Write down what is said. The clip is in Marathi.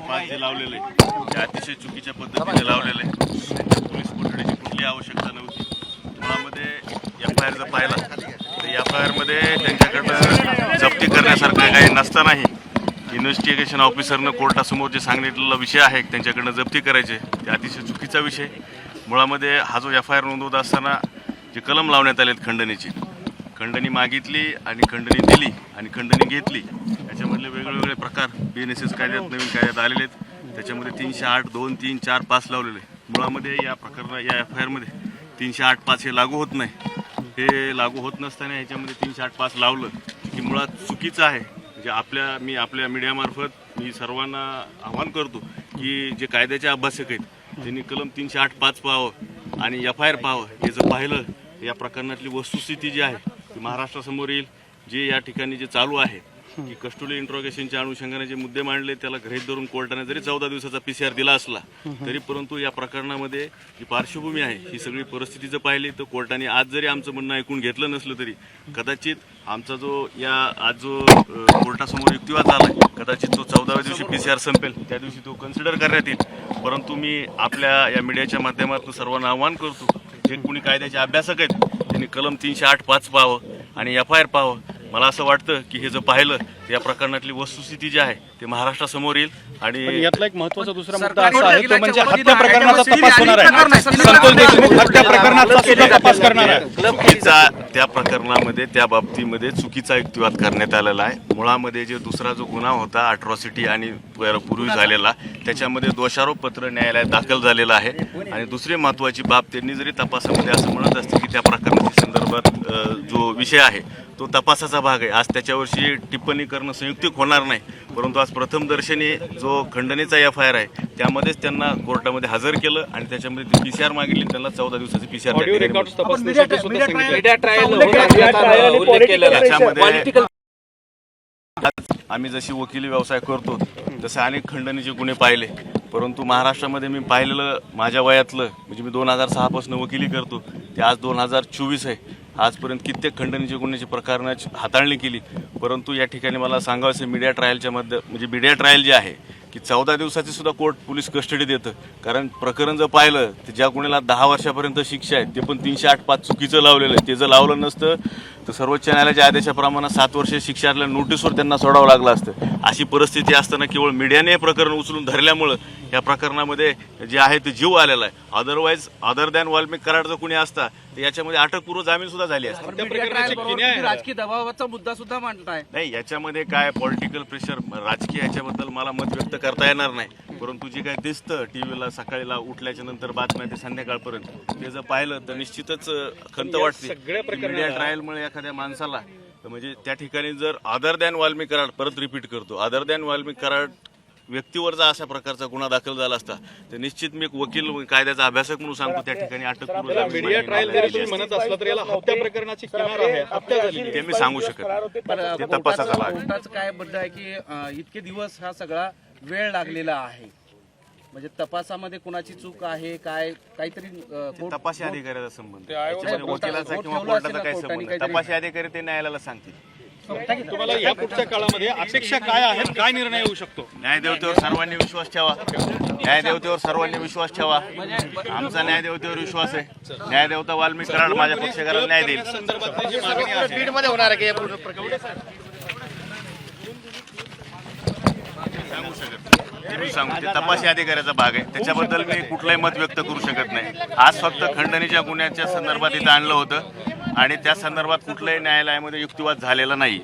5 जे लावलेले ते अतिशय चुकीच्या पद्धतीने लावलेले पोलीस कोठडीची कुठली आवश्यकता नव्हती। मुळामध्ये FIR जर पाहिला तर FIR मध्ये त्यांच्याकडनं जप्ती करण्यासारखं काही नसतानाही इन्व्हेस्टिगेशन ऑफिसरनं कोर्टासमोर जे सांगितलेला विषय आहे त्यांच्याकडनं जप्ती करायचे ते अतिशय चुकीचा विषय। मुळामध्ये हा जो FIR नोंदवत असताना जे कलम लावण्यात आलेत खंडणीची, खंडणी मागितली आणि खंडणी दिली आणि खंडणी घेतली, याच्यामधले वेगवेगळे प्रकार BNSS कायद्यात नवीन कायद्यात आलेले आहेत। त्याच्यामध्ये 308, 2, 3, 4, 5 लावलेले। मुळामध्ये या प्रकरणात या FIR मध्ये 308, 5 हे लागू होत नाही। हे लागू होत नसताना ह्याच्यामध्ये 308, 5 लावलं की मुळात चुकीचं आहे। म्हणजे मी आपल्या मीडियामार्फत मी सर्वांना आवाहन करतो की जे कायद्याचे अभ्यासक आहेत त्यांनी कलम 308, 5 पाहावं आणि FIR पाहावं। हे जर पाहिलं या प्रकरणातली वस्तुस्थिती जी आहे ती महाराष्ट्रासमोर येईल। जे या ठिकाणी जे चालू आहे की कस्टोडियल इंट्रोगेशनच्या अनुषंगाने जे मुद्दे मांडले त्याला गृहीत धरून कोर्टाने जरी 14 दिवसाचा PCR दिला असला तरी परंतु या प्रकरणामध्ये जी पार्श्वभूमी आहे ही सगळी परिस्थिती जर पाहिली तर कोर्टाने आज जरी आमचं म्हणणं ऐकून घेतलं नसलं तरी कदाचित आमचा जो आज जो कोर्टासमोर युक्तिवाद झाला कदाचित तो 14व्या दिवशी PCR संपेल त्या दिवशी तो कन्सिडर करण्यात येईल। परंतु मी आपल्या या मीडियाच्या माध्यमातून सर्वांना आवाहन करतो जे कोणी कायद्याचे अभ्यासक आहेत त्यांनी कलम 308, 5 पाहावं आणि FIR पाहावं। मला असं वाटतं की हे जर पाहिलं या प्रकरणातली वस्तुस्थिती जी आहे ते महाराष्ट्रासमोर येईल। आणि यातला एक महत्त्वाचा दुसरा मुद्दा असा आहे तो म्हणजे हत्या प्रकरणाचा तपास होणार आहे। संतोष देशमुख हत्या प्रकरणाचा सुद्धा तपास करणार आहे। चुकीचा त्या प्रकरणामध्ये त्या बाबतीमध्ये चुकीचा युक्तिवाद करण्यात आलेला आहे। मुळामध्ये जे दुसरा जो गुन्हा होता अट्रॉसिटी आणि पूर्वी झालेला त्याच्यामध्ये दोषारोप पत्र न्यायालयात दाखल झालेलं आहे। आणि दुसरी महत्त्वाची बाब त्यांनी जरी तपासामध्ये असं म्हणत असते की त्या प्रकरणाच्या संदर्भात जो विषय आहे तो तपासाचा भाग आहे, आज त्याच्यावरची टिप्पणी करणं संयुक्तिक होणार नाही। परंतु आज प्रथमदर्शनी जो खंडणीचा FIR आहे त्यामध्येच त्यांना कोर्टामध्ये हजर केलं आणि त्याच्यामध्ये ती PCR मागितली, त्यांना 14 दिवसाची PCR आम्ही जशी वकिली व्यवसाय करतो तसे अनेक खंडणीचे गुन्हे पाहिले। परंतु महाराष्ट्रामध्ये मी पाहिलेलं माझ्या वयातलं म्हणजे मी 2006 पासून वकिली करतो ते आज 2024 आहे। आजपर्यंत कित्येक खंडणीचे गुन्ह्याची प्रकरणाची हाताळणी केली। परंतु या ठिकाणी मला सांगायचं मीडिया ट्रायलच्या म्हणजे मीडिया ट्रायल जे आहे की 14 दिवसाची सुद्धा कोर्ट पोलीस कस्टडी देतं। कारण प्रकरण जर पाहिलं तर ज्या गुन्ह्याला 10 वर्षापर्यंत शिक्षा आहे ते पण 308, 5 चुकीचं लावलेलं आहे। ते जर लावलं नसतं तर सर्वोच्च न्यायालयाच्या आदेशाप्रमाणे 7 वर्षे शिक्षातल्या नोटीसवर त्यांना सोडावं लागलं असतं। अशी परिस्थिती असताना केवळ मीडियाने प्रकरण उचलून धरल्यामुळं या प्रकरणामध्ये जे आहे ते जीव आलेला आहे। Otherwise other than Walmik Karad जर कुणी असता तर याच्यामध्ये अटकपूर्व जामीन सुद्धा झाली असते। राजकीय दबावाचा मुद्दा सुद्धा मांडताय नाही, याच्यामध्ये काय पॉलिटिकल प्रेशर राजकीय याच्याबद्दल मला मत व्यक्त करता येणार नाही। परंतु जे काय दिसतं टीव्हीला सकाळीला उठल्याच्या नंतर बातम्या ते संध्याकाळपर्यंत ते जर पाहिलं तर निश्चितच खंत वाटते। मीडिया ट्रायलमुळे एखाद्या माणसाला म्हणजे त्या ठिकाणी जर अदर दॅन वाल्मिक कराड परत रिपीट करतो अदर दॅन वाल्मिक कराड व्यक्तीवर जर अशा प्रकारचा गुन्हा दाखल झाला असता तर निश्चित मी एक वकील कायद्याचा अभ्यासक म्हणून सांगतो त्या ठिकाणी अटकपूर्व मीडिया ट्रायल जरी तुम्ही म्हणत असला तर याला हत्या प्रकरणाची किनार आहे, हत्या झाली ते मी सांगू शकत ते तपासाचा भाग आहे। कोर्टाचं काय म्हणणं आहे की इतके दिवस हा सगळा वेळ लागलेला आहे म्हणजे तपासामध्ये कुणाची चूक आहे काय काहीतरी तपासी अधिकाऱ्याचा संबंध त्याच्यामध्ये वकिलाचा किंवा कोर्टाचा काय संबंध तपासी अधिकारी ते न्यायालयाला सांगतील। तुम्हाला या पुढच्या काळामध्ये अपेक्षा काय आहेत, काय निर्णय होऊ शकतो? न्यायदेवतेवर सर्वांनी विश्वास ठेवा, न्यायदेवतेवर सर्वांनी विश्वास ठेवा। आमचा न्यायदेवतेवर विश्वास आहे। न्यायदेवता वाल्मिक कराड माझ्या पक्षकाराला न्याय देईल। संदर्भातली जी मागणी आहे सांगू शकत ते मी सांगू ते तपासी अधिकाऱ्याचा भाग आहे, त्याच्याबद्दल मी कुठलंही मत व्यक्त करू शकत नाही। आज फक्त खंडणीच्या गुन्ह्याच्या संदर्भात इथं आणलं होतं आणि त्या संदर्भात कुठल्याही न्यायालयामध्ये युक्तिवाद झालेला नाही।